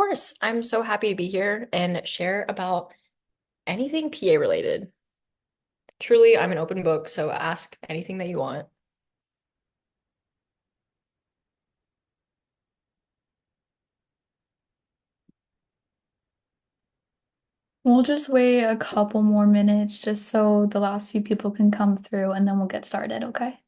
course. I'm so happy to be here and share about anything PA related. Truly, I'm an open book, so ask anything that you want. We'll just wait a couple more minutes just so the last few people can come through and then we'll get started, okay?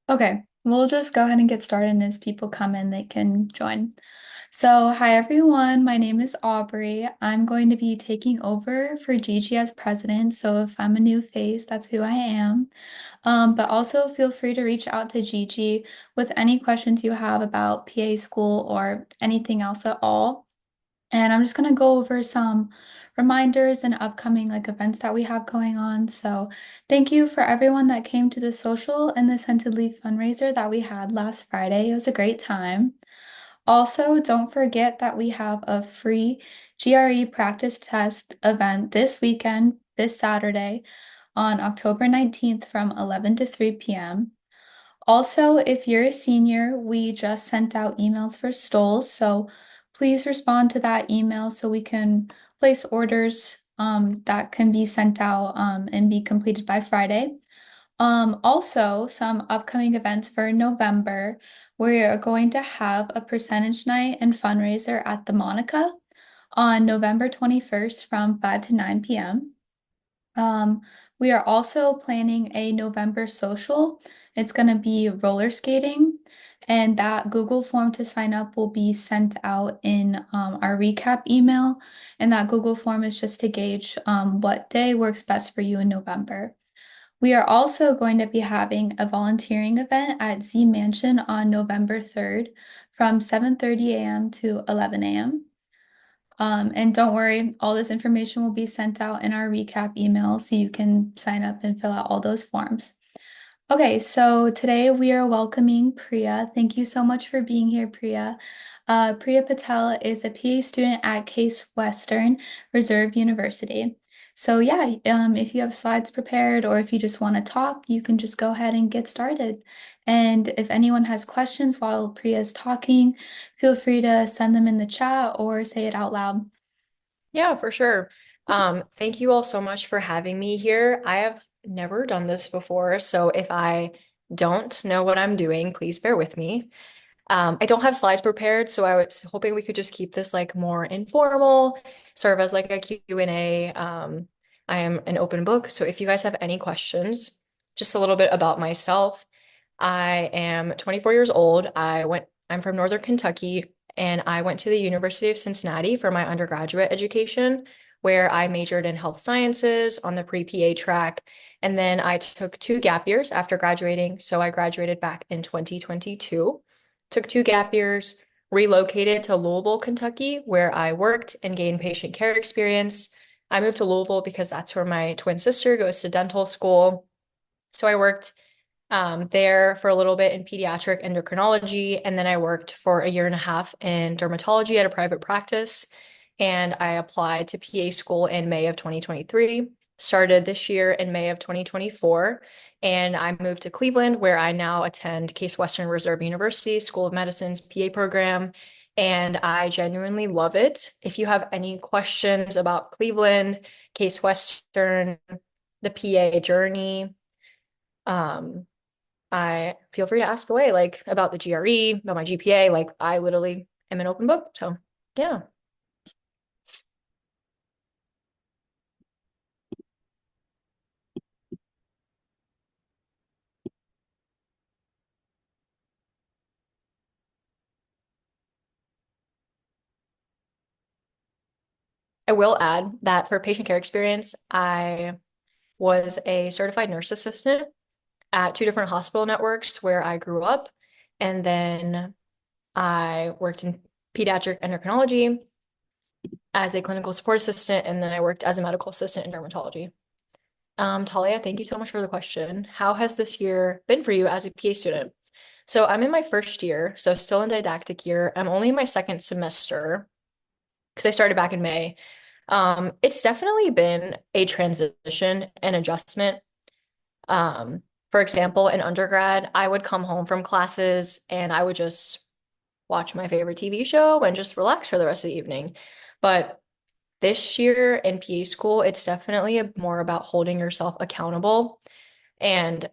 Okay, we'll just go ahead and get started, and as people come in, they can join. So, hi everyone, my name is Aubrey. I'm going to be taking over for Gigi as president. So, if I'm a new face, that's who I am. But also feel free to reach out to Gigi with any questions you have about PA school or anything else at all. And I'm just going to go over some reminders and upcoming events that we have going on. So, thank you for everyone that came to the social and the Scented Leaf fundraiser that we had last Friday. It was a great time. Also, don't forget that we have a free GRE practice test event this weekend, this Saturday, on October 19th from 11 to 3 p.m. Also, if you're a senior, we just sent out emails for stoles, so please respond to that email so we can place orders that can be sent out and be completed by Friday. Also, some upcoming events for November. We are going to have a percentage night and fundraiser at the Monica on November 21st from 5 to 9 p.m. Um, we are also planning a November social. It's going to be roller skating, and that Google form to sign up will be sent out in our recap email. And that Google form is just to gauge what day works best for you in November. We are also going to be having a volunteering event at Z Mansion on November 3rd from 7:30 a.m. to 11 a.m. And don't worry, all this information will be sent out in our recap email so you can sign up and fill out all those forms. Okay, so today we are welcoming Priya. Thank you so much for being here, Priya. Priya Patel is a PA student at Case Western Reserve University. So yeah, if you have slides prepared or if you just want to talk, you can just go ahead and get started. And if anyone has questions while Priya is talking, feel free to send them in the chat or say it out loud. Yeah, for sure. Thank you all so much for having me here. I have never done this before, so if I don't know what I'm doing, please bear with me. I don't have slides prepared, so I was hoping we could just keep this like more informal, serve as like a Q&A. I am an open book, so if you guys have any questions, just a little bit about myself. I am 24 years old. I'm from Northern Kentucky, and I went to the University of Cincinnati for my undergraduate education, where I majored in health sciences on the pre-PA track. And then I took 2 gap years after graduating. So I graduated back in 2022, took 2 gap years, relocated to Louisville, Kentucky, where I worked and gained patient care experience. I moved to Louisville because that's where my twin sister goes to dental school. So I worked there for a little bit in pediatric endocrinology, and then I worked for a year and a half in dermatology at a private practice. And I applied to PA school in May of 2023, started this year in May of 2024, and I moved to Cleveland, where I now attend Case Western Reserve University School of Medicine's PA program. And I genuinely love it. If you have any questions about Cleveland, Case Western, the PA journey, um, I feel free to ask away, like about the GRE, about my GPA. Like I literally am an open book. So yeah. I will add that for patient care experience, I was a certified nurse assistant at two different hospital networks where I grew up. And then I worked in pediatric endocrinology as a clinical support assistant, and then I worked as a medical assistant in dermatology. Talia, thank you so much for the question. How has this year been for you as a PA student? So I'm in my first year, so still in didactic year. I'm only in my second semester because I started back in May. It's definitely been a transition and adjustment. Um, for example, in undergrad, I would come home from classes and I would just watch my favorite TV show and just relax for the rest of the evening. But this year in PA school, it's definitely more about holding yourself accountable. And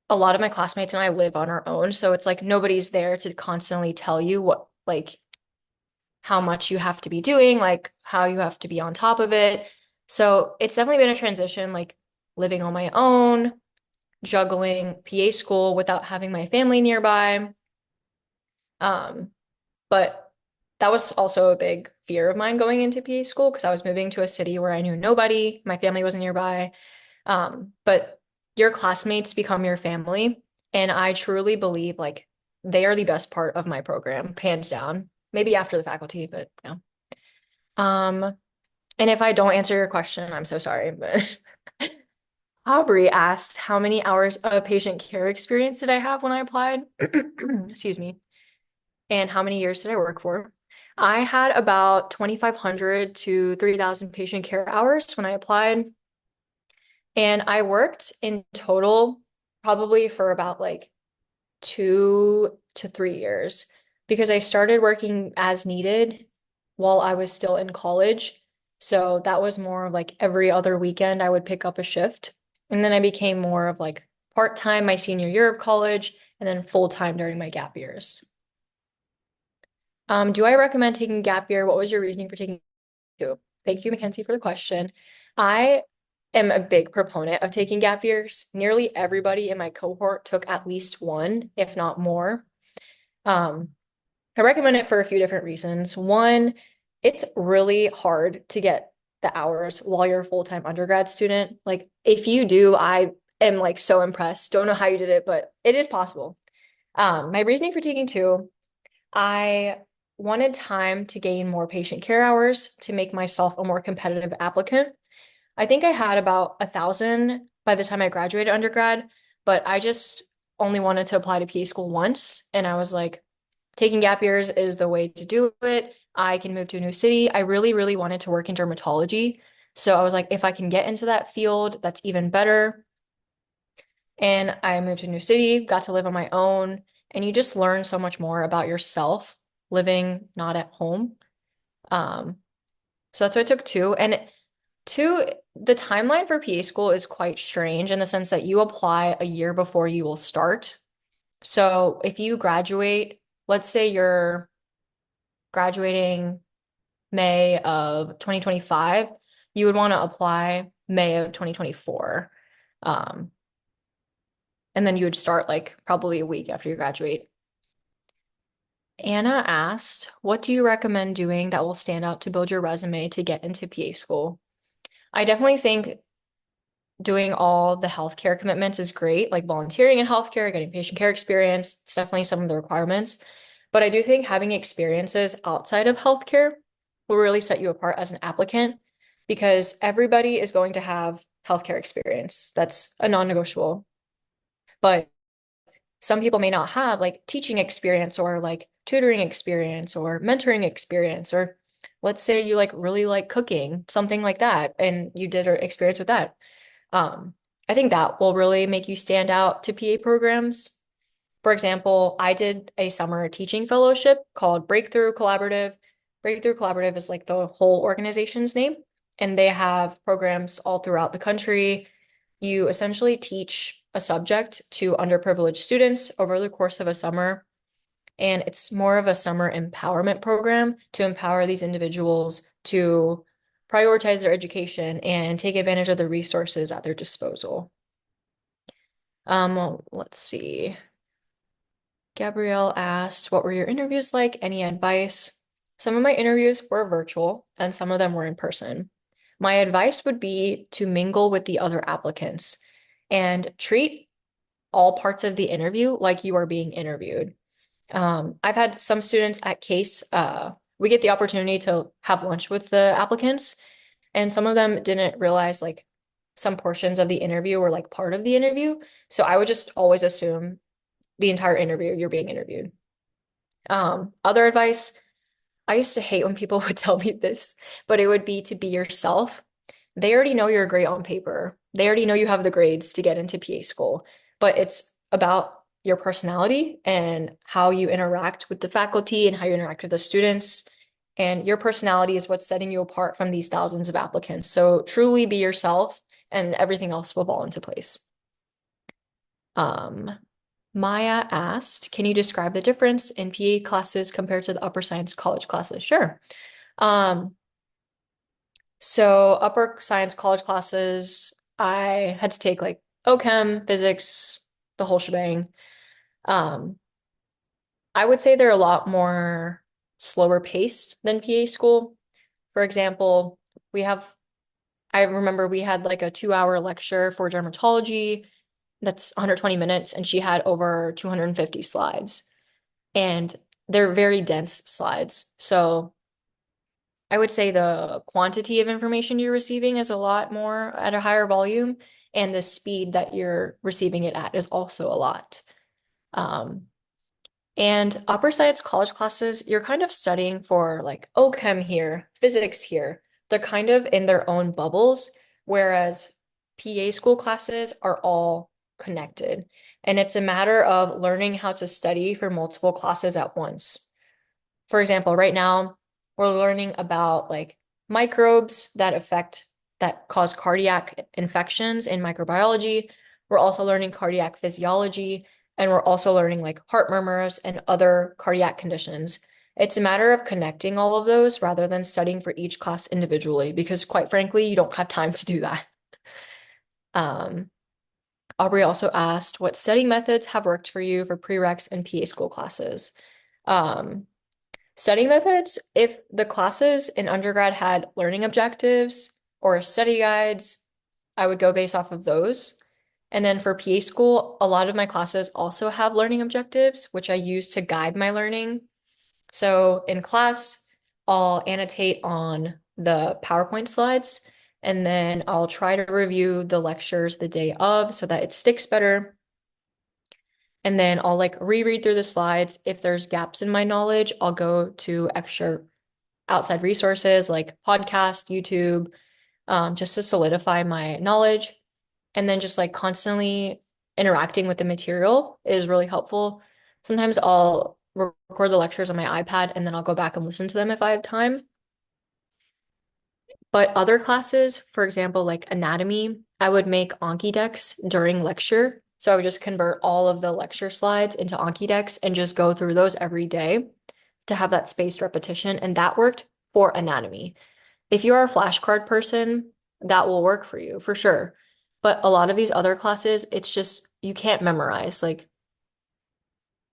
a lot of my classmates and I live on our own. So it's like nobody's there to constantly tell you what, like, how much you have to be doing, like, how you have to be on top of it. So it's definitely been a transition, like, living on my own, juggling PA school without having my family nearby. Um, but that was also a big fear of mine going into PA school because I was moving to a city where I knew nobody, my family wasn't nearby. But your classmates become your family, and I truly believe like they are the best part of my program, hands down. Maybe after the faculty, but yeah. Um, and if I don't answer your question, I'm so sorry, but Aubrey asked how many hours of patient care experience did I have when I applied? Excuse me. And how many years did I work for? I had about 2,500 to 3,000 patient care hours when I applied. And I worked in total probably for about like 2 to 3 years because I started working as needed while I was still in college. So that was more of like every other weekend I would pick up a shift. And then I became more of like part-time my senior year of college and then full-time during my gap years. Do I recommend taking a gap year? What was your reasoning for taking two? Thank you, Mackenzie, for the question. I am a big proponent of taking gap years. Nearly everybody in my cohort took at least one, if not more. Um, I recommend it for a few different reasons. One, it's really hard to get the hours while you're a full-time undergrad student. Like, if you do, I am like so impressed. Don't know how you did it, but it is possible. My reasoning for taking two, I wanted time to gain more patient care hours to make myself a more competitive applicant. I think I had about 1,000 by the time I graduated undergrad, but I just only wanted to apply to PA school once. And I was like, taking gap years is the way to do it. I can move to a new city. I really, really wanted to work in dermatology. So I was like, if I can get into that field, that's even better. And I moved to a new city, got to live on my own, and you just learn so much more about yourself living not at home. Um, so that's why I took two. And two, the timeline for PA school is quite strange in the sense that you apply a year before you will start. So if you graduate, let's say you're graduating May of 2025, you would want to apply May of 2024. Um, and then you would start like probably a week after you graduate. Anna asked, what do you recommend doing that will stand out to build your resume to get into PA school? I definitely think doing all the healthcare commitments is great, like volunteering in healthcare, getting patient care experience. It's definitely some of the requirements. But I do think having experiences outside of healthcare will really set you apart as an applicant because everybody is going to have healthcare experience. That's a non-negotiable. But some people may not have like teaching experience or like tutoring experience or mentoring experience, or let's say you like really like cooking, something like that, and you did an experience with that. Um, I think that will really make you stand out to PA programs. For example, I did a summer teaching fellowship called Breakthrough Collaborative. Breakthrough Collaborative is like the whole organization's name, and they have programs all throughout the country. You essentially teach a subject to underprivileged students over the course of a summer. And it's more of a summer empowerment program to empower these individuals to prioritize their education and take advantage of the resources at their disposal. Let's see. Gabrielle asked, what were your interviews like? Any advice? Some of my interviews were virtual and some of them were in person. My advice would be to mingle with the other applicants and treat all parts of the interview like you are being interviewed. I've had some students at Case, we get the opportunity to have lunch with the applicants, and some of them didn't realize like some portions of the interview were like part of the interview. So I would just always assume the entire interview you're being interviewed. Other advice, I used to hate when people would tell me this, but it would be to be yourself. They already know you're great on paper. They already know you have the grades to get into PA school, but it's about your personality and how you interact with the faculty and how you interact with the students. And your personality is what's setting you apart from these thousands of applicants. So truly be yourself and everything else will fall into place. Um, Maya asked, can you describe the difference in PA classes compared to the upper science college classes? Sure. Um, so upper science college classes, I had to take like OChem, physics, the whole shebang. Um, I would say they're a lot more slower paced than PA school. For example, we have, I remember we had like a 2 hour lecture for dermatology that's 120 minutes, and she had over 250 slides. And they're very dense slides. So I would say the quantity of information you're receiving is a lot more at a higher volume, and the speed that you're receiving it at is also a lot. Um, and upper science college classes, you're kind of studying for like OChem here, physics here. They're kind of in their own bubbles, whereas PA school classes are all connected. And it's a matter of learning how to study for multiple classes at once. For example, right now we're learning about like microbes that cause cardiac infections in microbiology. We're also learning cardiac physiology, and we're also learning like heart murmurs and other cardiac conditions. It's a matter of connecting all of those rather than studying for each class individually, because quite frankly, you don't have time to do that. Um, Aubrey also asked, what study methods have worked for you for prereqs and PA school classes? Um, Study methods, if the classes in undergrad had learning objectives or study guides, I would go based off of those. And then for PA school, a lot of my classes also have learning objectives, which I use to guide my learning. So in class, I'll annotate on the PowerPoint slides, and then I'll try to review the lectures the day of so that it sticks better. And then I'll like reread through the slides. If there's gaps in my knowledge, I'll go to extra outside resources like podcast, YouTube, just to solidify my knowledge. And then just like constantly interacting with the material is really helpful. Sometimes I'll record the lectures on my iPad and then I'll go back and listen to them if I have time. But other classes, for example, like anatomy, I would make Anki decks during lecture. So I would just convert all of the lecture slides into Anki decks and just go through those every day to have that spaced repetition. And that worked for anatomy. If you are a flashcard person, that will work for you for sure. But a lot of these other classes, it's just you can't memorize. Like,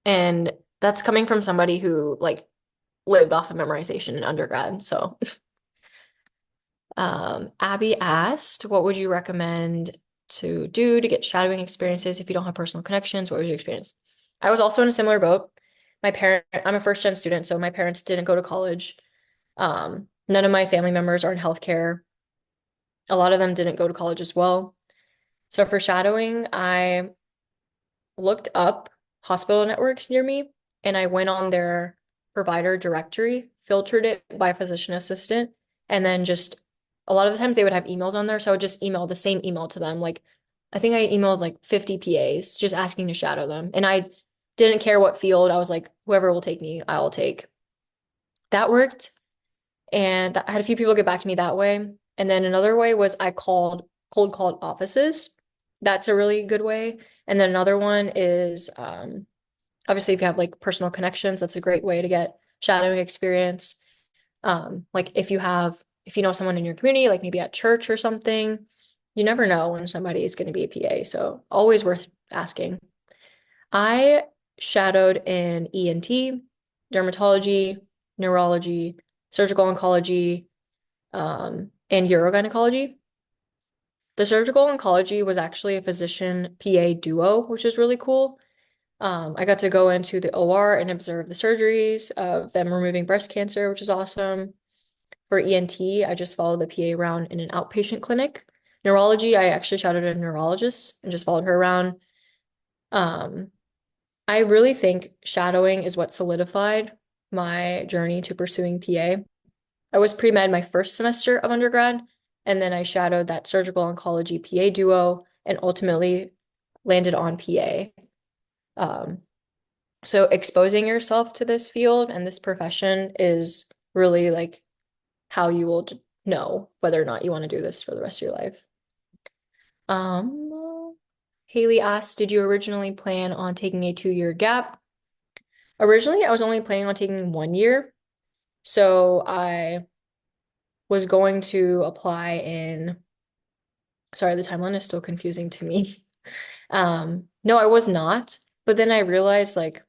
and that's coming from somebody who like lived off of memorization in undergrad. So Abby asked, what would you recommend to do to get shadowing experiences if you don't have personal connections? What was your experience? I was also in a similar boat. I'm a first gen student, so my parents didn't go to college. None of my family members are in healthcare. A lot of them didn't go to college as well. So for shadowing, I looked up hospital networks near me and I went on their provider directory, filtered it by physician assistant, and then just a lot of the times they would have emails on there. So I would just email the same email to them. Like I think I emailed like 50 PAs just asking to shadow them. And I didn't care what field. I was like, whoever will take me, I'll take. That worked. And I had a few people get back to me that way. And then another way was I cold called offices. That's a really good way. And then another one is Obviously, if you have like personal connections, that's a great way to get shadowing experience. Like if you know someone in your community, like maybe at church or something, you never know when somebody is going to be a PA. So always worth asking. I shadowed in ENT, dermatology, neurology, surgical oncology, and urogynecology. The surgical oncology was actually a physician PA duo, which is really cool. I got to go into the OR and observe the surgeries of them removing breast cancer, which is awesome. For ENT, I just followed the PA around in an outpatient clinic. Neurology, I actually shadowed a neurologist and just followed her around. Um, I really think shadowing is what solidified my journey to pursuing PA. I was pre-med my first semester of undergrad, and then I shadowed that surgical oncology PA duo and ultimately landed on PA. Um, so exposing yourself to this field and this profession is really like how you will know whether or not you want to do this for the rest of your life. Haley asked, did you originally plan on taking a 2-year gap? Originally, I was only planning on taking 1 year. So I was going to apply in, sorry, the timeline is still confusing to me. No, I was not. But then I realized like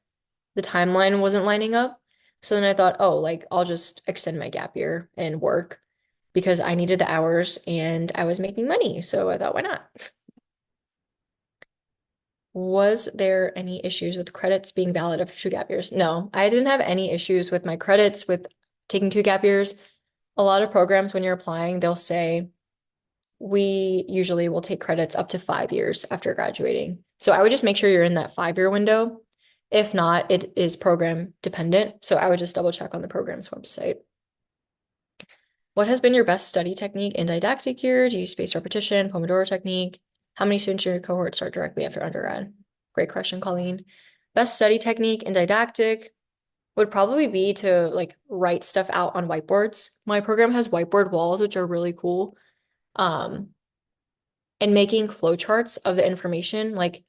the timeline wasn't lining up. So then I thought, oh, like I'll just extend my gap year and work because I needed the hours and I was making money. So I thought, why not? Was there any issues with credits being valid after 2 gap years? No, I didn't have any issues with my credits with taking 2 gap years. A lot of programs, when you're applying, they'll say, we usually will take credits up to 5 years after graduating. So I would just make sure you're in that 5 year window. If not, it is program dependent. So I would just double check on the program's website. What has been your best study technique in didactic year? Do you use spaced repetition, Pomodoro technique? How many students in your cohort start directly after undergrad? Great question, Colleen. Best study technique in didactic would probably be to like write stuff out on whiteboards. My program has whiteboard walls, which are really cool. Um, and making flowcharts of the information, like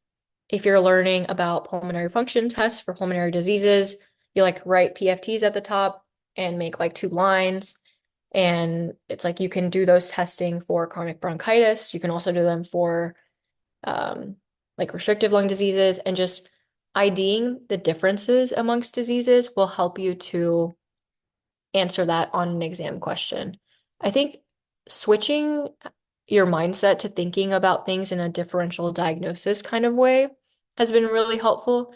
if you're learning about pulmonary function tests for pulmonary diseases, you like write PFTs at the top and make like 2 lines. And it's like you can do those testing for chronic bronchitis. You can also do them for um, like restrictive lung diseases, and just IDing the differences amongst diseases will help you to answer that on an exam question. I think switching your mindset to thinking about things in a differential diagnosis kind of way has been really helpful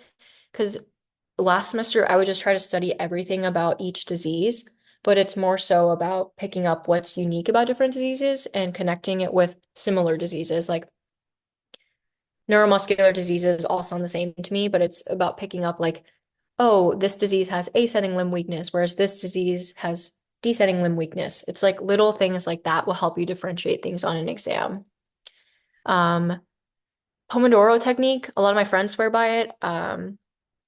because last semester I would just try to study everything about each disease, but it's more so about picking up what's unique about different diseases and connecting it with similar diseases. Like neuromuscular diseases all sound the same to me, but it's about picking up like, oh, this disease has ascending limb weakness, whereas this disease has descending limb weakness. It's like little things like that will help you differentiate things on an exam. Um, Pomodoro technique, a lot of my friends swear by it.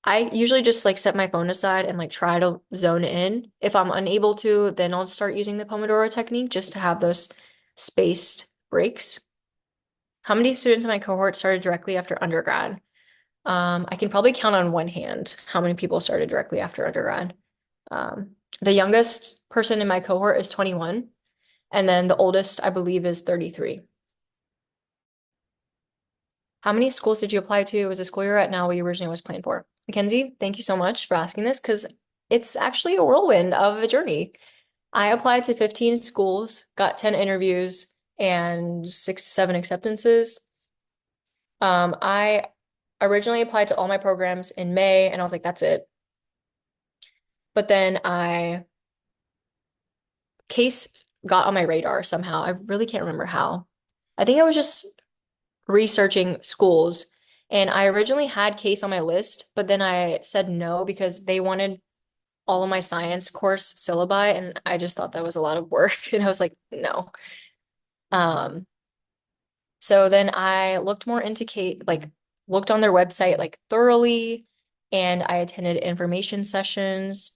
I usually just like set my phone aside and like try to zone in. If I'm unable to, then I'll start using the Pomodoro technique just to have those spaced breaks. How many students in my cohort started directly after undergrad? I can probably count on one hand how many people started directly after undergrad. The youngest person in my cohort is 21, and then the oldest, I believe, is 33. How many schools did you apply to? Was the school you're at now what you originally was planning for? Mackenzie, thank you so much for asking this because it's actually a whirlwind of a journey. I applied to 15 schools, got 10 interviews, and 6 to 7 acceptances. I originally applied to all my programs in May, and I was like, that's it. But then case got on my radar somehow. I really can't remember how. I think I was just researching schools, and I originally had case on my list, but then I said no because they wanted all of my science course syllabi, and I just thought that was a lot of work, and I was like, no. Um, so then I looked more into Kate, like looked on their website like thoroughly, and I attended information sessions.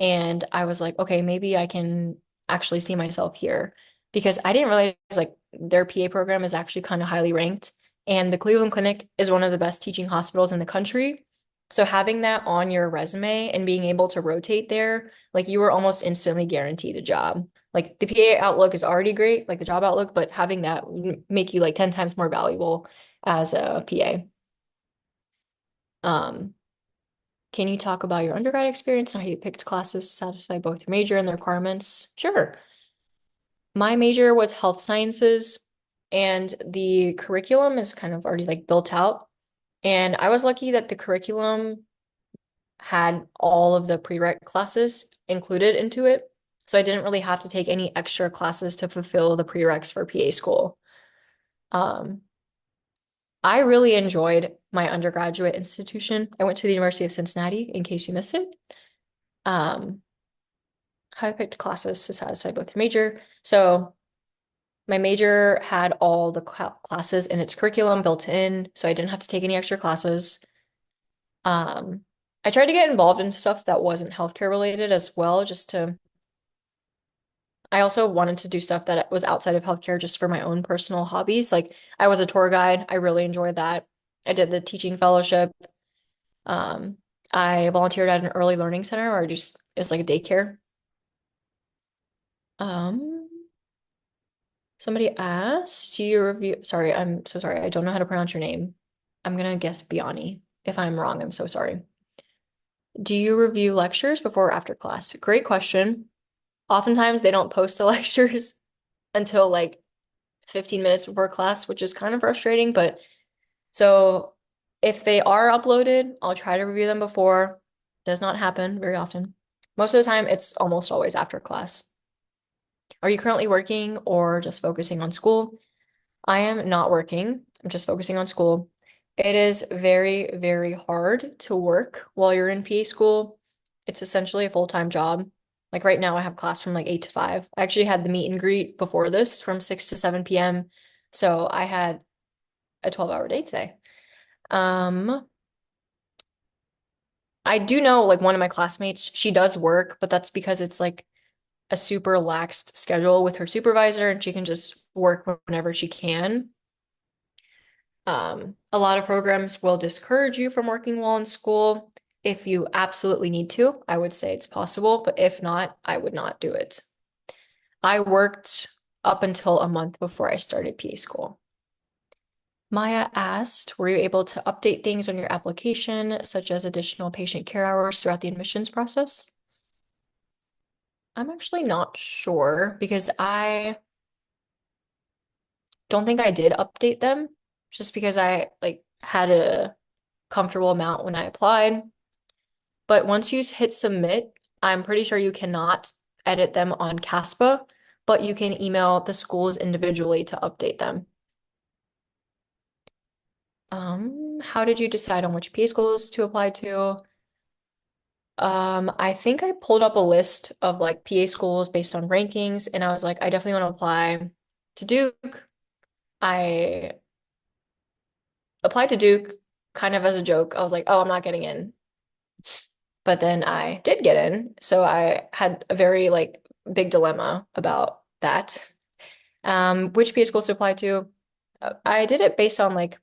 And I was like, okay, maybe I can actually see myself here because I didn't realize like their PA program is actually kind of highly ranked. And the Cleveland Clinic is one of the best teaching hospitals in the country. So having that on your resume and being able to rotate there, like you were almost instantly guaranteed a job. Like the PA outlook is already great, like the job outlook, but having that would make you like 10 times more valuable as a PA. Um, can you talk about your undergrad experience and how you picked classes to satisfy both your major and the requirements? Sure. My major was health sciences, and the curriculum is kind of already like built out. And I was lucky that the curriculum had all of the prereq classes included into it. So I didn't really have to take any extra classes to fulfill the prereqs for PA school. Um, I really enjoyed my undergraduate institution. I went to the University of Cincinnati, in case you missed it. Um, I picked classes to satisfy both your major. So my major had all the classes in its curriculum built in, so I didn't have to take any extra classes. Um, I tried to get involved in stuff that wasn't healthcare related as well, just to I also wanted to do stuff that was outside of healthcare just for my own personal hobbies. Like I was a tour guide. I really enjoyed that. I did the teaching fellowship. Um, I volunteered at an early learning center or just it was like a daycare. Um, Somebody asked, do you review? Sorry, I'm so sorry. I don't know how to pronounce your name. I'm gonna guess Biani. If I'm wrong, I'm so sorry. Do you review lectures before or after class? Great question. Oftentimes they don't post the lectures until like 15 minutes before class, which is kind of frustrating, but so if they are uploaded, I'll try to review them before. Does not happen very often. Most of the time, it's almost always after class. Are you currently working or just focusing on school? I am not working. I'm just focusing on school. It is very, very hard to work while you're in PA school. It's essentially a full-time job. Like right now, I have class from like 8 to 5. I actually had the meet and greet before this from 6 to 7 p.m. So I had a 12-hour day today. Um, I do know like one of my classmates, she does work, but that's because it's like a super laxed schedule with her supervisor and she can just work whenever she can. A lot of programs will discourage you from working while in school. If you absolutely need to, I would say it's possible, but if not, I would not do it. I worked up until a month before I started PA school. Maya asked, were you able to update things on your application, such as additional patient care hours throughout the admissions process? I'm actually not sure because I don't think I did update them just because I like had a comfortable amount when I applied. But once you hit submit, I'm pretty sure you cannot edit them on CASPA, but you can email the schools individually to update them. How did you decide on which PA schools to apply to? I think I pulled up a list of like PA schools based on rankings, and I was like, I definitely want to apply to Duke. I applied to Duke kind of as a joke. I was like, oh, I'm not getting in. But then I did get in, so I had a very like big dilemma about that. Which PA schools to apply to? I did it based on like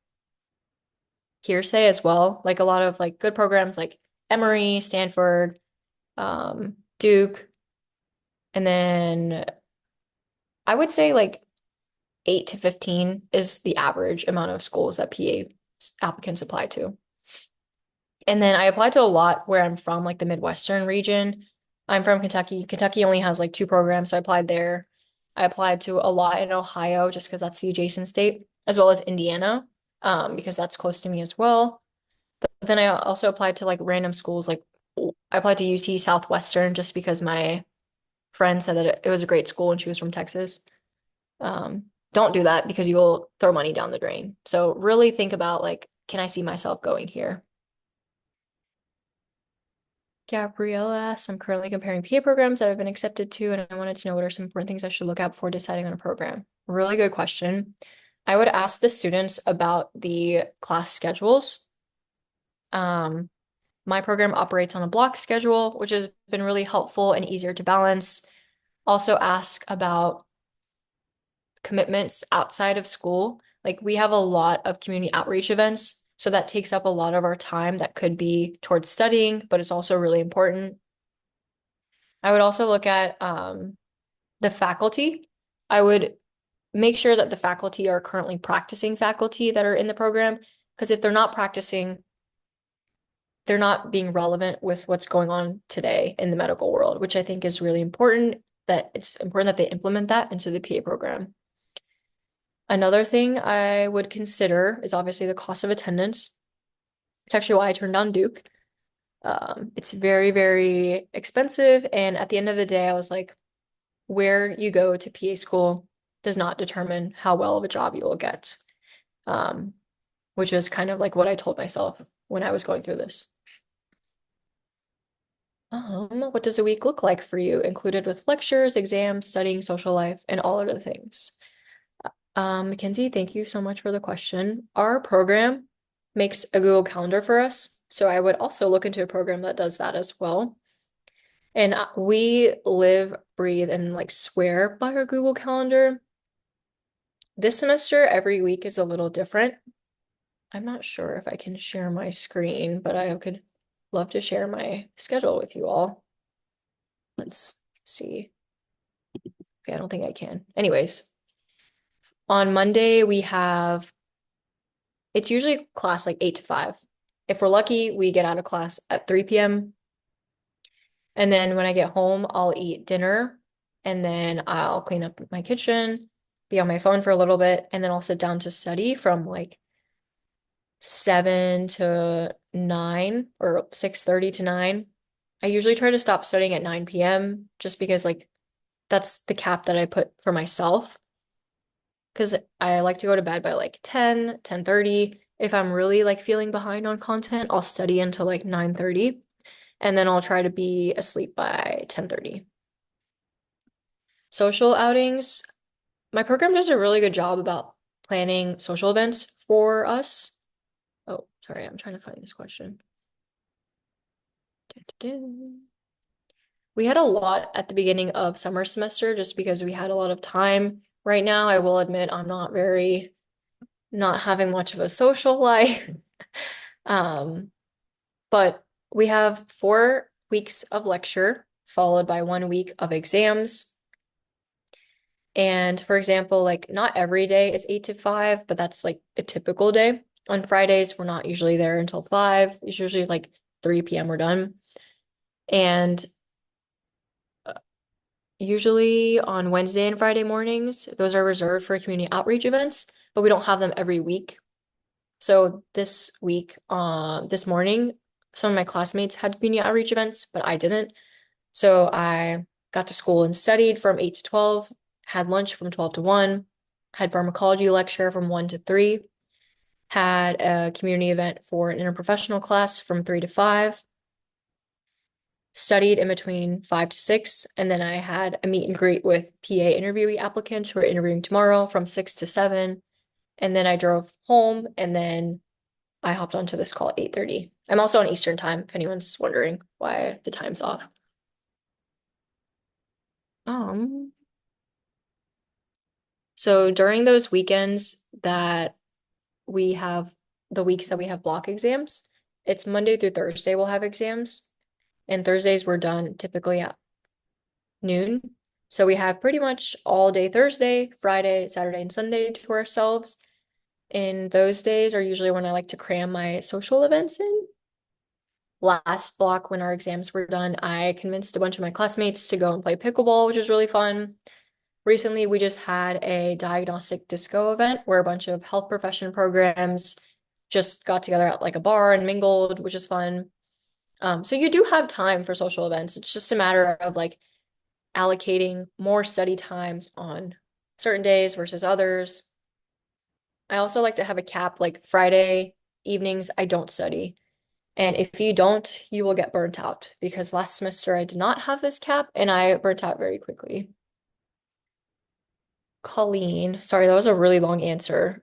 hearsay as well, like a lot of like good programs like Emory, Stanford, Duke, and then I would say like 8 to 15 is the average amount of schools that PA applicants apply to. And then I applied to a lot where I'm from, like the Midwestern region. I'm from Kentucky. Kentucky only has like two programs, so I applied there. I applied to a lot in Ohio just because that's the adjacent state, as well as Indiana, because that's close to me as well. But then I also applied to like random schools, like I applied to UT Southwestern just because my friend said that it was a great school and she was from Texas. Don't do that because you will throw money down the drain. So really think about like, can I see myself going here? Gabriella asks, I'm currently comparing PA programs that I've been accepted to, and I wanted to know what are some important things I should look out before deciding on a program. Really good question. I would ask the students about the class schedules. Um, my program operates on a block schedule, which has been really helpful and easier to balance. Also ask about commitments outside of school. Like we have a lot of community outreach events. So that takes up a lot of our time that could be towards studying, but it's also really important. I would also look at the faculty. I would make sure that the faculty are currently practicing faculty that are in the program, because if they're not practicing, they're not being relevant with what's going on today in the medical world, which I think is really important, that it's important that they implement that into the PA program. Another thing I would consider is obviously the cost of attendance. It's actually why I turned down Duke. It's very, very expensive. And at the end of the day, I was like, where you go to PA school does not determine how well of a job you will get, um, which is kind of like what I told myself when I was going through this. What does a week look like for you, included with lectures, exams, studying, social life, and all other things? Mackenzie, thank you so much for the question. Our program makes a Google Calendar for us, so I would also look into a program that does that as well. And we live, breathe, and like swear by our Google Calendar. This semester, every week is a little different. I'm not sure if I can share my screen, but I could love to share my schedule with you all. Let's see. Okay, I don't think I can. Anyways, on Monday we have it's usually class like 8 to 5. If we're lucky, we get out of class at 3 p.m. And then when I get home, I'll eat dinner and then I'll clean up my kitchen, be on my phone for a little bit, and then I'll sit down to study from like 7 to 9 or 6:30 to 9. I usually try to stop studying at 9 p.m. just because like that's the cap that I put for myself. Because I like to go to bed by like 10, 10:30. If I'm really like feeling behind on content, I'll study until like 9:30 and then I'll try to be asleep by 10:30. Social outings. My program does a really good job about planning social events for us. Oh, sorry, I'm trying to find this question. We had a lot at the beginning of summer semester just because we had a lot of time. Right now, I will admit I'm not having much of a social life. Um, but we have 4 weeks of lecture followed by 1 week of exams. And for example, like not every day is 8 to 5, but that's like a typical day. On Fridays, we're not usually there until 5. It's usually like 3 p.m. we're done. And usually on Wednesday and Friday mornings, those are reserved for community outreach events, but we don't have them every week. So this week, this morning, some of my classmates had community outreach events, but I didn't. So I got to school and studied from 8 to 12, had lunch from 12 to 1, had pharmacology lecture from 1 to 3, had a community event for an interprofessional class from 3 to 5, studied in between 5 to 6, and then I had a meet and greet with PA interviewee applicants who are interviewing tomorrow from 6 to 7. And then I drove home and then I hopped onto this call at 8:30. I'm also on Eastern time, if anyone's wondering why the time's off. Um, so during those weekends that we have the weeks that we have block exams, it's Monday through Thursday we'll have exams. And Thursdays we're done typically at noon. So we have pretty much all day Thursday, Friday, Saturday, and Sunday to ourselves. And those days are usually when I like to cram my social events in. Last block, when our exams were done, I convinced a bunch of my classmates to go and play pickleball, which was really fun. Recently, we just had a diagnostic disco event where a bunch of health profession programs just got together at like a bar and mingled, which is fun. So you do have time for social events. It's just a matter of like allocating more study times on certain days versus others. I also like to have a cap like Friday evenings, I don't study. And if you don't, you will get burnt out because last semester I did not have this cap and I burnt out very quickly. Colleen, sorry, that was a really long answer.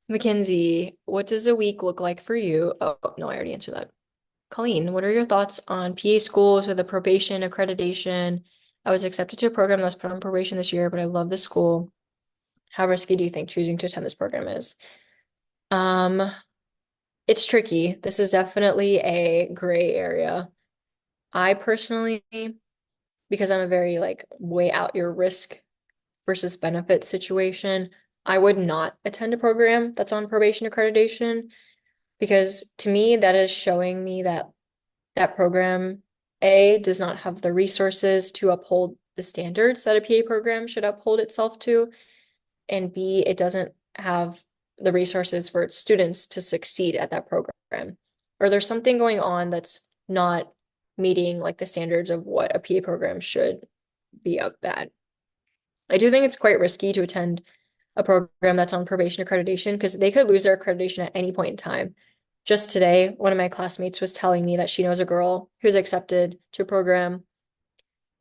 Mackenzie, what does a week look like for you? Oh, no, I already answered that. Colleen, what are your thoughts on PA schools with a probation accreditation? I was accepted to a program that was put on probation this year, but I love the school. How risky do you think choosing to attend this program is? Um, it's tricky. This is definitely a gray area. I personally, because I'm a very like weigh out your risk versus benefit situation, I would not attend a program that's on probation accreditation because to me that is showing me that that program A does not have the resources to uphold the standards that a PA program should uphold itself to, and B, it doesn't have the resources for its students to succeed at that program. Or there's something going on that's not meeting like the standards of what a PA program should be up at. I do think it's quite risky to attend a program that's on probation accreditation because they could lose their accreditation at any point in time. Just today, one of my classmates was telling me that she knows a girl who's accepted to a program,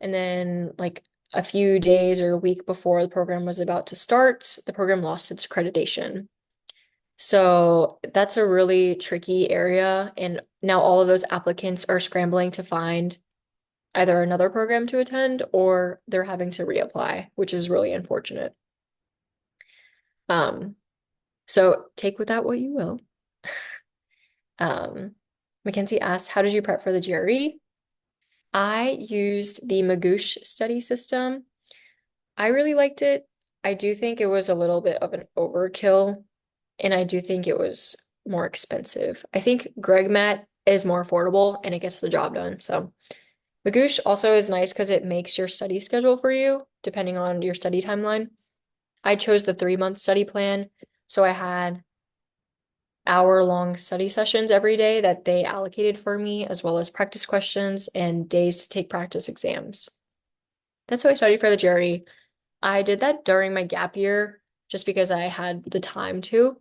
and then like a few days or a week before the program was about to start, the program lost its accreditation. So that's a really tricky area. And now all of those applicants are scrambling to find either another program to attend or they're having to reapply, which is really unfortunate. Um, so take with that what you will. Um, Mackenzie asked, how did you prep for the GRE? I used the Magoosh study system. I really liked it. I do think it was a little bit of an overkill, and I do think it was more expensive. I think Greg Matt is more affordable and it gets the job done. So Magoosh also is nice because it makes your study schedule for you, depending on your study timeline. I chose the 3 month study plan, so I had hour-long study sessions every day that they allocated for me, as well as practice questions and days to take practice exams. That's how I studied for the jury. I did that during my gap year just because I had the time to.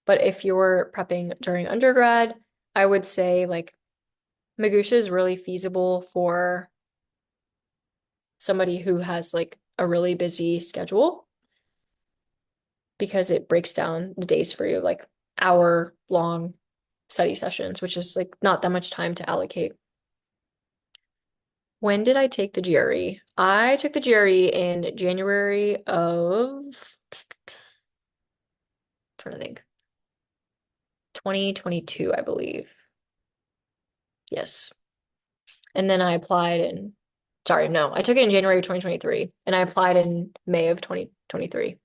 But if you're prepping during undergrad, I would say like Magoosh is really feasible for somebody who has like a really busy schedule because it breaks down the days for you, like hour long study sessions, which is like not that much time to allocate. When did I take the GRE? I took the GRE in January of, trying to think, 2022, I believe. Yes. And then I applied in, sorry, no, I took it in January 2023 and I applied in May of 2023. So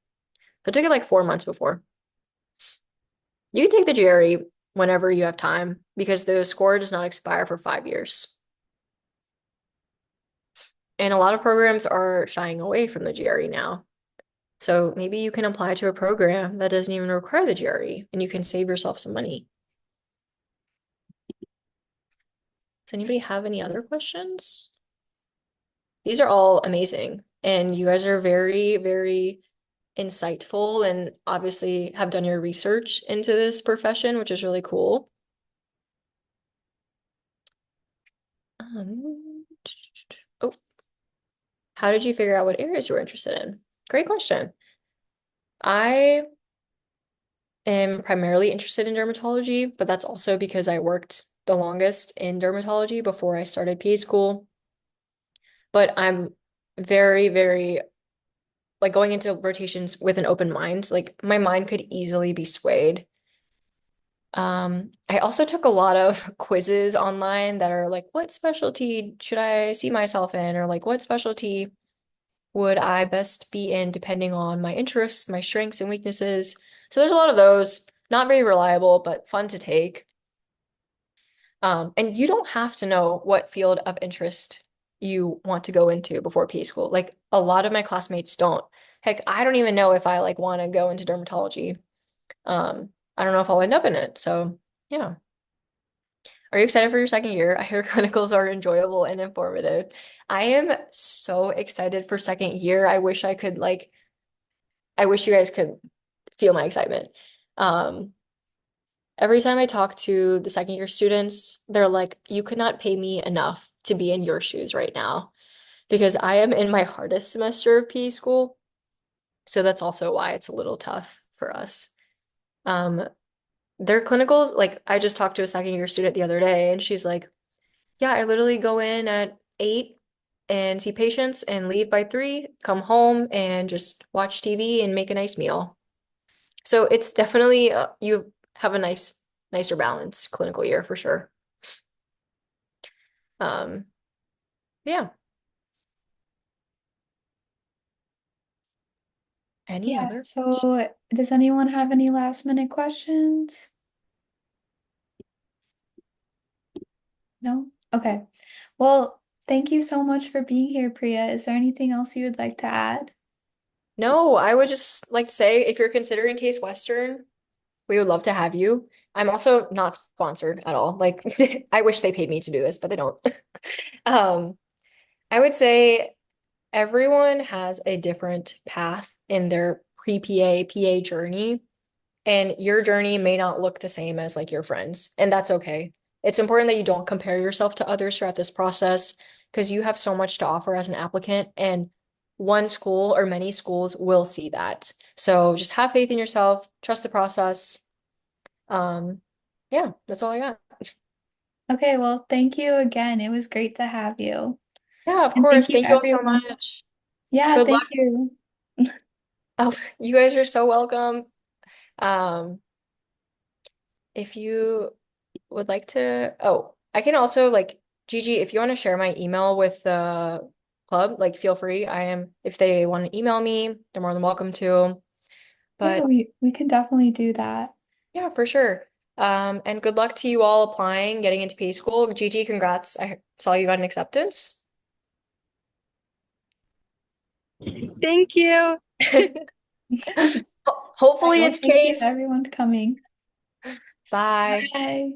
I took it like 4 months before. You can take the GRE whenever you have time because the score does not expire for 5 years. And a lot of programs are shying away from the GRE now. So maybe you can apply to a program that doesn't even require the GRE and you can save yourself some money. Does anybody have any other questions? These are all amazing. And you guys are very, very insightful and obviously have done your research into this profession, which is really cool. Um, oh, how did you figure out what areas you were interested in? Great question. I am primarily interested in dermatology, but that's also because I worked the longest in dermatology before I started PA school. But I'm very, very like going into rotations with an open mind. Like my mind could easily be swayed. I also took a lot of quizzes online that are like, what specialty should I see myself in? Or like, what specialty would I best be in depending on my interests, my strengths and weaknesses? So there's a lot of those, not very reliable, but fun to take. And you don't have to know what field of interest you want to go into before PA school. Like a lot of my classmates don't. Heck, I don't even know if I like want to go into dermatology. I don't know if I'll end up in it. So yeah. Are you excited for your second year? I hear clinicals are enjoyable and informative. I am so excited for second year. I wish you guys could feel my excitement. Um, every time I talk to the second year students, they're like, you could not pay me enough to be in your shoes right now because I am in my hardest semester of PE school. So that's also why it's a little tough for us. Um, their clinicals, like I just talked to a second year student the other day and she's like, yeah, I literally go in at 8 and see patients and leave by 3, come home and just watch TV and make a nice meal. So it's definitely you have a nicer balance clinical year for sure. Um, yeah. Any Yeah, other? so does anyone have any last minute questions? No? Okay. Well, thank you so much for being here, Priya. Is there anything else you would like to add? No, I would just like to say if you're considering Case Western, we would love to have you. I'm also not sponsored at all. Like I wish they paid me to do this, but they don't. Um, I would say everyone has a different path in their pre-PA, PA journey, and your journey may not look the same as like your friends, and that's okay. It's important that you don't compare yourself to others throughout this process because you have so much to offer as an applicant, and one school or many schools will see that. So just have faith in yourself, trust the process. Um, yeah, that's all I got. Okay, well, thank you again. It was great to have you. Yeah, of And thank course. you, Thank you all so everyone. much. Yeah, Good thank luck. you. Oh, you guys are so welcome. Um, if you would like to, oh, I can also like Gigi, if you want to share my email with the club, like feel free. I am, if they want to email me, they're more than welcome to. Yeah, But we can definitely do that. yeah, for sure. And good luck to you all applying, getting into PA school. Gigi, congrats. I saw you got an acceptance. Thank you. All right, Hopefully well, it's thank you to Case. everyone coming. Bye. Bye.